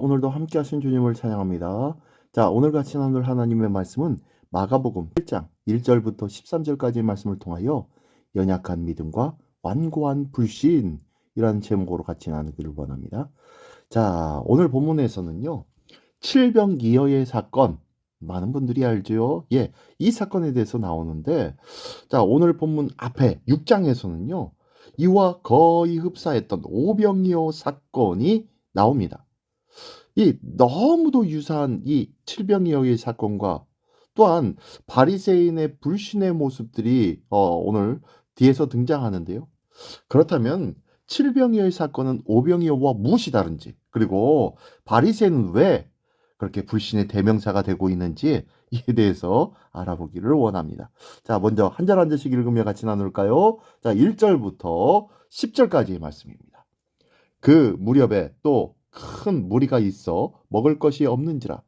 오늘도 함께 하신 주님을 찬양합니다. 자, 오늘 같이 나눌 하나님의 말씀은 마가복음 1장 1절부터 13절까지의 말씀을 통하여 연약한 믿음과 완고한 불신이라는 제목으로 같이 나누기를 원합니다. 자, 오늘 본문에서는요. 칠병이어의 사건, 많은 분들이 알죠. 예, 이 사건에 대해서 나오는데, 자, 오늘 본문 앞에 6장에서는요. 이와 거의 흡사했던 오병이어 사건이 나옵니다. 이 너무도 유사한 이 칠병이어의 사건과 또한 바리새인의 불신의 모습들이 오늘 뒤에서 등장하는데요. 그렇다면 칠병이어의 사건은 오병이어와 무엇이 다른지, 그리고 바리새인은 왜 그렇게 불신의 대명사가 되고 있는지에 대해서 알아보기를 원합니다. 자, 먼저 한 절 한 절씩 읽으며 같이 나눌까요? 자, 1절부터 10절까지의 말씀입니다. 그 무렵에 또 큰 무리가 있어 먹을 것이 없는지라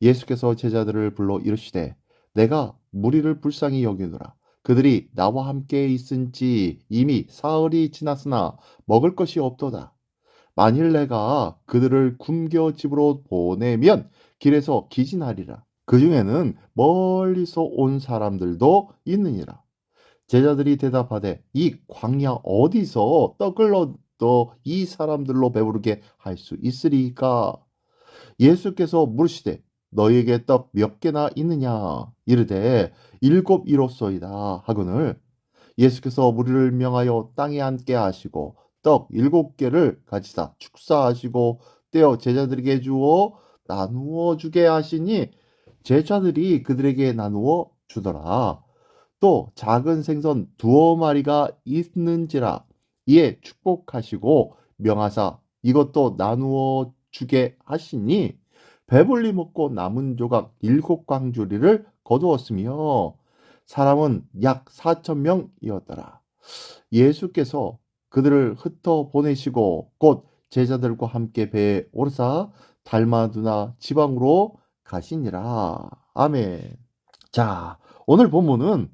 예수께서 제자들을 불러 이르시되 내가 무리를 불쌍히 여기노라. 그들이 나와 함께 있은지 이미 사흘이 지났으나 먹을 것이 없도다. 만일 내가 그들을 굶겨 집으로 보내면 길에서 기진하리라. 그 중에는 멀리서 온 사람들도 있느니라. 제자들이 대답하되 이 광야 어디서 떡을 얻어 이 사람들로 배부르게 할 수 있으리까? 예수께서 물으시되 너희에게 떡 몇 개나 있느냐? 이르되 일곱 이로소이다 하거늘 예수께서 무리를 명하여 땅에 앉게 하시고 떡 일곱 개를 가지사 축사하시고 떼어 제자들에게 주어 나누어 주게 하시니 제자들이 그들에게 나누어 주더라. 또 작은 생선 두어 마리가 있는지라 이에 축복하시고 명하사 이것도 나누어 주게 하시니 배불리 먹고 남은 조각 일곱 광주리를 거두었으며 사람은 약 4천 명이었더라. 예수께서 그들을 흩어 보내시고 곧 제자들과 함께 배에 오르사 달마두나 지방으로 가시니라. 아멘. 자, 오늘 본문은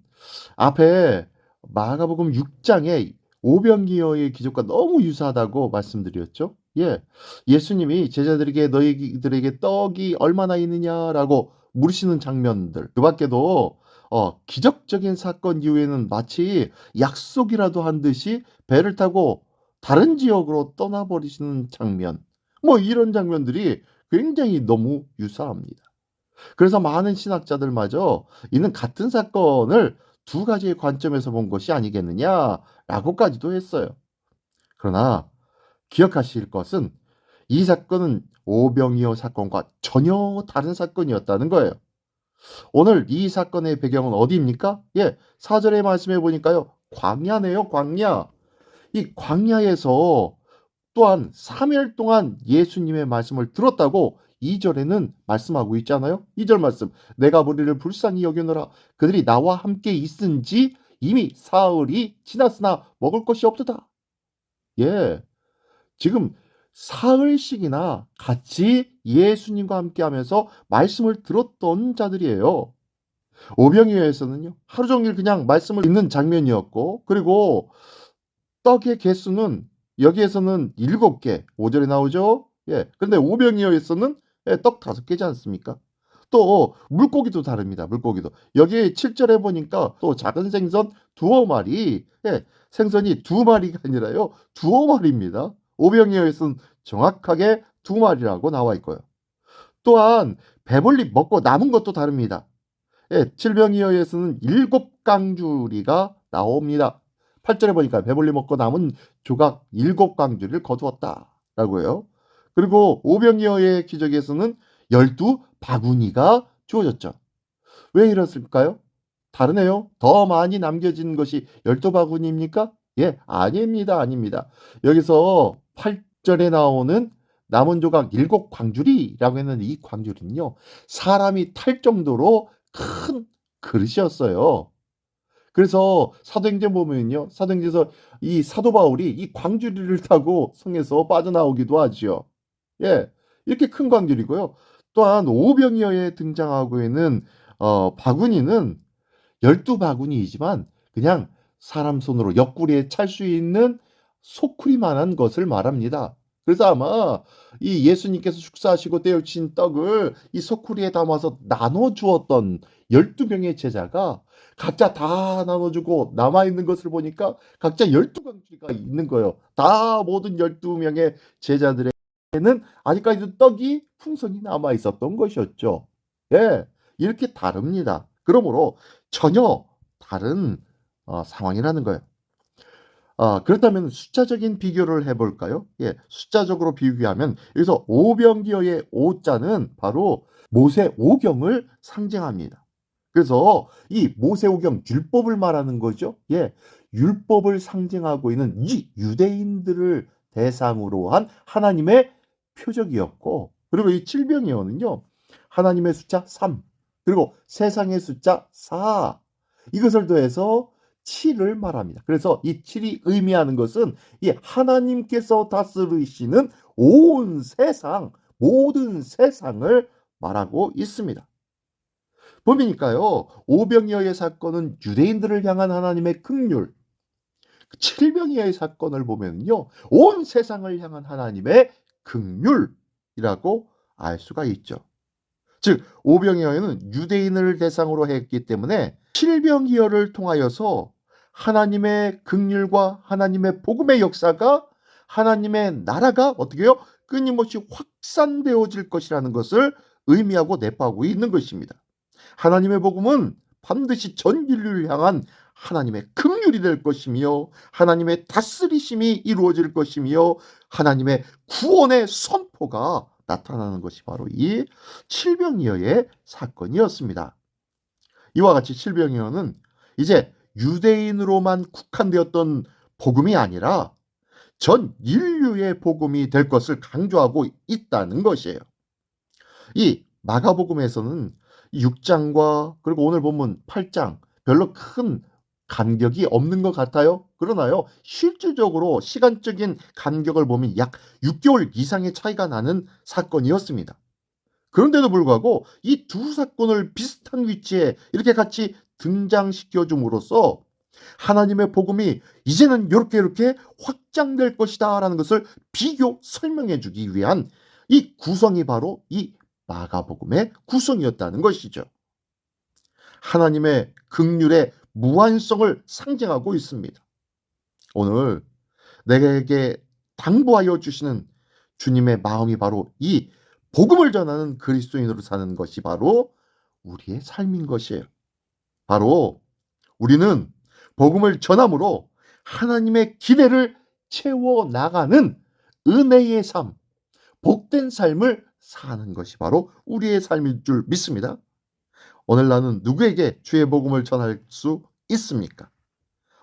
앞에 마가복음 6장의 오병이어의 기적과 너무 유사하다고 말씀드렸죠. 예, 예수님이 제자들에게 너희들에게 떡이 얼마나 있느냐라고 물으시는 장면들. 그 밖에도 기적적인 사건 이후에는 마치 약속이라도 한 듯이 배를 타고 다른 지역으로 떠나버리시는 장면. 뭐 이런 장면들이 굉장히 너무 유사합니다. 그래서 많은 신학자들마저 이는 같은 사건을 두 가지의 관점에서 본 것이 아니겠느냐라고까지도 했어요. 그러나 기억하실 것은 이 사건은 오병이어 사건과 전혀 다른 사건이었다는 거예요. 오늘 이 사건의 배경은 어디입니까? 예, 4절의 말씀해 보니까요. 광야네요, 광야. 이 광야에서 또한 3일 동안 예수님의 말씀을 들었다고 2절에는 말씀하고 있잖아요. 2절 말씀. 내가 무리를 불쌍히 여기노라. 그들이 나와 함께 있은지 이미 사흘이 지났으나 먹을 것이 없도다. 예. 지금 사흘씩이나 같이 예수님과 함께 하면서 말씀을 들었던 자들이에요. 오병이어에서는요. 하루 종일 그냥 말씀을 듣는 장면이었고 그리고 떡의 개수는 여기에서는 7개, 5절에 나오죠. 예. 근데 오병이어에서는 떡 5개지 않습니까? 또 물고기도 다릅니다. 물고기도. 여기 7절에 보니까 또 작은 생선 두어 마리. 예. 생선이 두 마리가 아니라요. 두어 마리입니다. 오병이어에서는 정확하게 두 마리라고 나와 있고요. 또한 배불리 먹고 남은 것도 다릅니다. 예, 칠병이어에서는 7강주리가 나옵니다. 8절에 보니까 배불리 먹고 남은 조각 7강주리를 거두었다라고 해요. 그리고 오병이어의 기적에서는 12바구니가 주어졌죠. 왜 이렇을까요? 다르네요. 더 많이 남겨진 것이 12바구니입니까? 예, 아닙니다. 아닙니다. 여기서 8절에 나오는 남은 조각 7광주리라고 했는데 이 광주리는요. 사람이 탈 정도로 큰 그릇이었어요. 그래서 사도행전 보면요. 사도행전에서 이 사도 바울이 이 광주리를 타고 성에서 빠져나오기도 하지요. 예. 이렇게 큰 광주리고요. 또한 오병이어에 등장하고 있는 바구니는 12바구니이지만 그냥 사람 손으로 옆구리에 찰 수 있는 소쿠리만한 것을 말합니다. 그래서 아마 이 예수님께서 축사하시고 떼어주신 떡을 이 소쿠리에 담아서 나눠 주었던 12명의 제자가 각자 다 나눠주고 남아있는 것을 보니까 각자 12강주리가 있는 거예요. 다 모든 12명의 제자들에게는 아직까지도 떡이 풍성히 남아 있었던 것이었죠. 예, 이렇게 다릅니다. 그러므로 전혀 다른 상황이라는 거예요. 그렇다면 숫자적인 비교를 해볼까요? 예, 숫자적으로 비교하면 여기서 오병기어의 오자는 바로 모세오경을 상징합니다. 그래서 이 모세오경 율법을 말하는 거죠. 예, 율법을 상징하고 있는 이 유대인들을 대상으로 한 하나님의 표적이었고, 그리고 이 칠병이어는요 하나님의 숫자 3, 그리고 세상의 숫자 4, 이것을 더해서 7을 말합니다. 그래서 이 7이 의미하는 것은 이 하나님께서 다스리시는 온 세상, 모든 세상을 말하고 있습니다. 보니까요, 오병이어의 사건은 유대인들을 향한 하나님의 긍휼, 칠병이어의 사건을 보면요, 온 세상을 향한 하나님의 긍휼이라고 알 수가 있죠. 즉 오병이어는 유대인을 대상으로 했기 때문에 칠병이어를 통하여서 하나님의 긍휼과 하나님의 복음의 역사가, 하나님의 나라가 어떻게 해요? 끊임없이 확산되어질 것이라는 것을 의미하고 내포하고 있는 것입니다. 하나님의 복음은 반드시 전 인류를 향한 하나님의 긍휼이 될 것이며 하나님의 다스리심이 이루어질 것이며 하나님의 구원의 선포가 나타나는 것이 바로 이 칠병이어의 사건이었습니다. 이와 같이 칠병이어는 이제 유대인으로만 국한되었던 복음이 아니라 전 인류의 복음이 될 것을 강조하고 있다는 것이에요. 이 마가복음에서는 6장과 그리고 오늘 본문 8장 별로 큰 간격이 없는 것 같아요. 그러나요, 실질적으로 시간적인 간격을 보면 약 6개월 이상의 차이가 나는 사건이었습니다. 그런데도 불구하고 이 두 사건을 비슷한 위치에 이렇게 같이 등장시켜 줌으로써 하나님의 복음이 이제는 이렇게 확장될 것이다 라는 것을 비교 설명해 주기 위한 이 구성이 바로 이 마가복음의 구성이었다는 것이죠. 하나님의 긍휼의 무한성을 상징하고 있습니다. 오늘 내게 당부하여 주시는 주님의 마음이 바로 이 복음을 전하는 그리스도인으로 사는 것이 바로 우리의 삶인 것이에요. 바로 우리는 복음을 전함으로 하나님의 기대를 채워 나가는 은혜의 삶, 복된 삶을 사는 것이 바로 우리의 삶인 줄 믿습니다. 오늘 나는 누구에게 주의 복음을 전할 수 있습니까?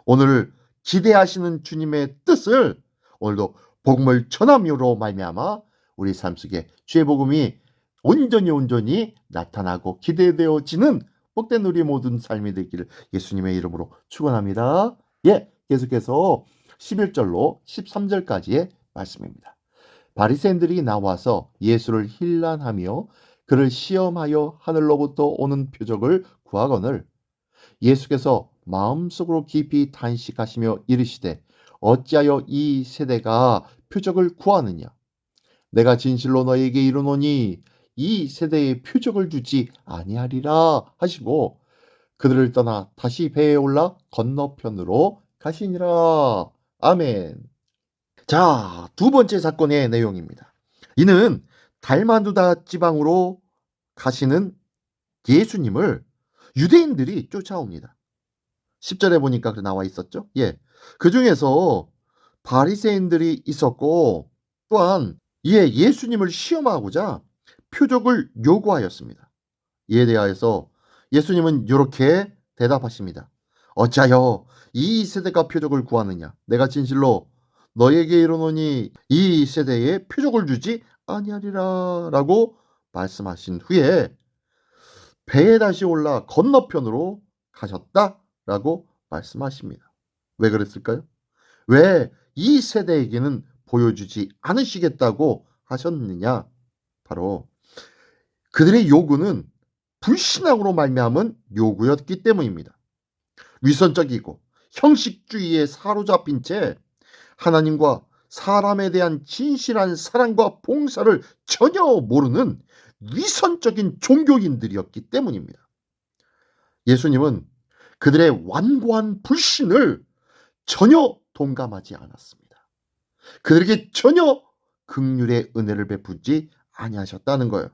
오늘 기대하시는 주님의 뜻을 오늘도 복음을 전함으로 말미암아 우리 삶 속에 주의 복음이 온전히 나타나고 기대되어지는 복된 우리 모든 삶이 되기를 예수님의 이름으로 축원합니다. 예, 계속해서 11절로 13절까지의 말씀입니다. 바리새인들이 나와서 예수를 힐난하며 그를 시험하여 하늘로부터 오는 표적을 구하거늘 예수께서 마음속으로 깊이 탄식하시며 이르시되 어찌하여 이 세대가 표적을 구하느냐? 내가 진실로 너에게 이르노니 이 세대에 표적을 주지 아니하리라 하시고 그들을 떠나 다시 배에 올라 건너편으로 가시니라. 아멘. 자, 두 번째 사건의 내용입니다. 이는 달마누다 지방으로 가시는 예수님을 유대인들이 쫓아옵니다. 10절에 보니까 나와 있었죠. 예, 그 중에서 바리새인들이 있었고 또한 예수님을 시험하고자 표적을 요구하였습니다. 이에 대하여서 예수님은 이렇게 대답하십니다. 어찌하여 이 세대가 표적을 구하느냐? 내가 진실로 너에게 이르노니 이 세대에 표적을 주지 아니하리라 라고 말씀하신 후에 배에 다시 올라 건너편으로 가셨다 라고 말씀하십니다. 왜 그랬을까요? 왜 이 세대에게는 보여주지 않으시겠다고 하셨느냐? 바로 그들의 요구는 불신앙으로 말미암은 요구였기 때문입니다. 위선적이고 형식주의에 사로잡힌 채 하나님과 사람에 대한 진실한 사랑과 봉사를 전혀 모르는 위선적인 종교인들이었기 때문입니다. 예수님은 그들의 완고한 불신을 전혀 동감하지 않았습니다. 그들에게 전혀 긍휼의 은혜를 베푸지 아니하셨다는 거예요.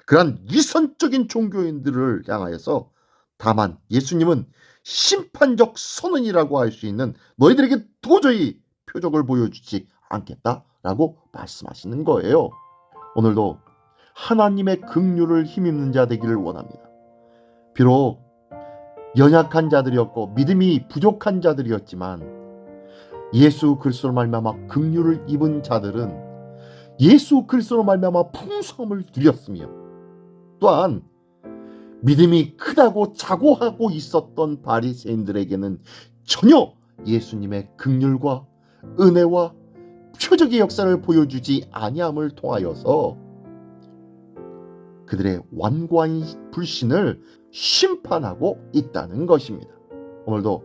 그러한 위선적인 종교인들을 향하여서 다만 예수님은 심판적 선언이라고 할 수 있는 너희들에게 도저히 표적을 보여주지 않겠다라고 말씀하시는 거예요. 오늘도 하나님의 긍휼을 힘입는 자 되기를 원합니다. 비록 연약한 자들이었고 믿음이 부족한 자들이었지만 예수 그리스도로 말미암아 긍휼을 입은 자들은 예수 그리스도로 말미암아 풍성함을 누렸으며 또한 믿음이 크다고 자고하고 있었던 바리새인들에게는 전혀 예수님의 긍휼과 은혜와 표적의 역사를 보여주지 아니함을 통하여서 그들의 완고한 불신을 심판하고 있다는 것입니다. 오늘도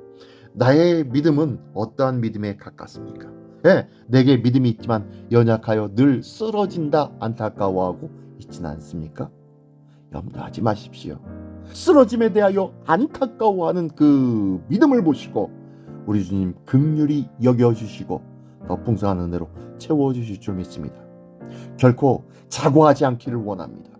나의 믿음은 어떠한 믿음에 가깝습니까? 내게 믿음이 있지만 연약하여 늘 쓰러진다 안타까워하고 있지는 않습니까? 염려하지 마십시오. 쓰러짐에 대하여 안타까워하는 그 믿음을 보시고 우리 주님 긍휼히 여겨주시고 더 풍성한 은혜로 채워주실 줄 믿습니다. 결코 자고하지 않기를 원합니다.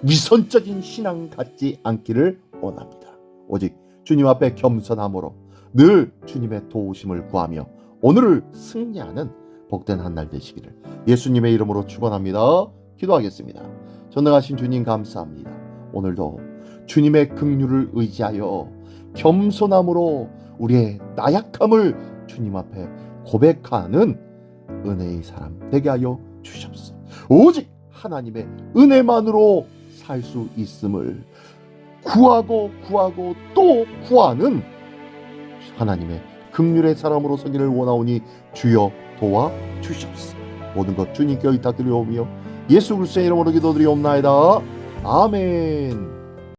위선적인 신앙 갖지 않기를 원합니다. 오직 주님 앞에 겸손함으로 늘 주님의 도우심을 구하며 오늘을 승리하는 복된 한 날 되시기를 예수님의 이름으로 축원합니다. 기도하겠습니다. 전능하신 주님 감사합니다. 오늘도 주님의 긍휼을 의지하여 겸손함으로 우리의 나약함을 주님 앞에 고백하는 은혜의 사람 되게 하여 주시옵소서. 오직 하나님의 은혜만으로 살 수 있음을 구하고 또 구하는 하나님의 긍휼의 사람으로 서기를 원하오니 주여 도와 주시옵소서. 모든 것 주님께 의탁드리오며 예수 그리스도의 이름으로 기도드리옵나이다. 아멘.